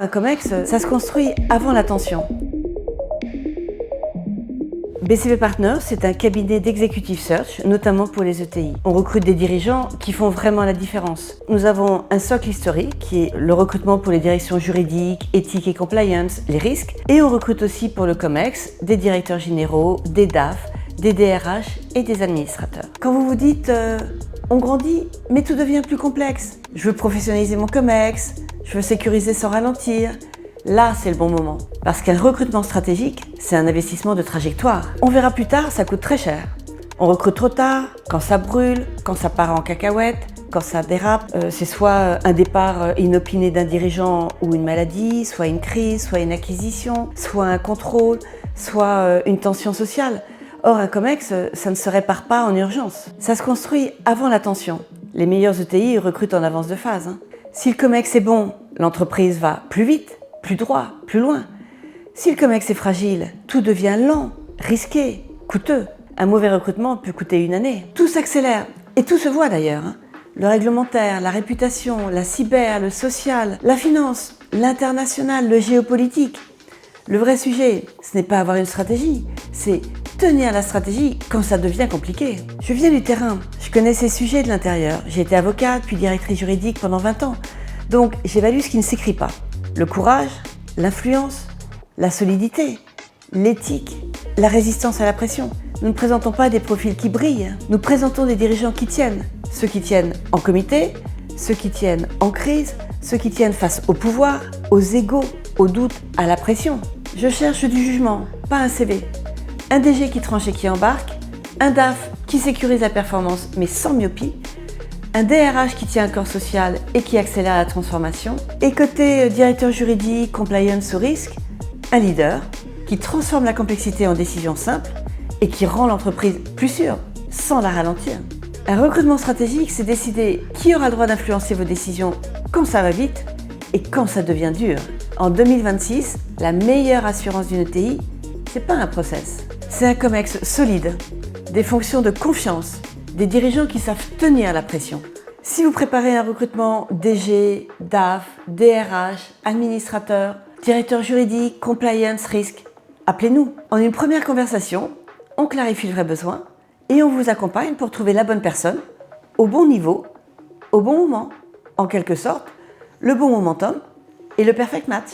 Un COMEX, ça se construit avant l'attention. BCP Partners, c'est un cabinet d'executive search, notamment pour les ETI. On recrute des dirigeants qui font vraiment la différence. Nous avons un socle historique qui est le recrutement pour les directions juridiques, éthiques et compliance, les risques. Et on recrute aussi pour le COMEX des directeurs généraux, des DAF, des DRH et des administrateurs. Quand vous vous dites on grandit, mais tout devient plus complexe. Je veux professionnaliser mon COMEX, je veux sécuriser sans ralentir. Là, c'est le bon moment. Parce qu'un recrutement stratégique, c'est un investissement de trajectoire. On verra plus tard, ça coûte très cher. On recrute trop tard, quand ça brûle, quand ça part en cacahuète, quand ça dérape. C'est soit un départ inopiné d'un dirigeant ou une maladie, soit une crise, soit une acquisition, soit un contrôle, soit une tension sociale. Or, un COMEX, ça ne se répare pas en urgence. Ça se construit avant l'attention. Les meilleurs ETI recrutent en avance de phase. Si le COMEX est bon, l'entreprise va plus vite, plus droit, plus loin. Si le COMEX est fragile, tout devient lent, risqué, coûteux. Un mauvais recrutement peut coûter une année. Tout s'accélère, et tout se voit d'ailleurs. Le réglementaire, la réputation, la cyber, le social, la finance, l'international, le géopolitique. Le vrai sujet, ce n'est pas avoir une stratégie, c'est tenir la stratégie quand ça devient compliqué. Je viens du terrain, je connais ces sujets de l'intérieur. J'ai été avocate, puis directrice juridique pendant 20 ans. Donc j'évalue ce qui ne s'écrit pas. Le courage, l'influence, la solidité, l'éthique, la résistance à la pression. Nous ne présentons pas des profils qui brillent, nous présentons des dirigeants qui tiennent. Ceux qui tiennent en comité, ceux qui tiennent en crise, ceux qui tiennent face au pouvoir, aux égos, aux doutes, à la pression. Je cherche du jugement, pas un CV. Un DG qui tranche et qui embarque, un DAF qui sécurise la performance mais sans myopie, un DRH qui tient un corps social et qui accélère la transformation, et côté directeur juridique, compliance ou risque, un leader qui transforme la complexité en décisions simples et qui rend l'entreprise plus sûre, sans la ralentir. Un recrutement stratégique, c'est décider qui aura le droit d'influencer vos décisions quand ça va vite et quand ça devient dur. En 2026, la meilleure assurance d'une ETI, c'est pas un process, c'est un COMEX solide, des fonctions de confiance, des dirigeants qui savent tenir la pression. Si vous préparez un recrutement DG, DAF, DRH, administrateur, directeur juridique, compliance, risque, appelez-nous. En une première conversation, on clarifie le vrai besoin et on vous accompagne pour trouver la bonne personne, au bon niveau, au bon moment. En quelque sorte, le bon momentum et le perfect match.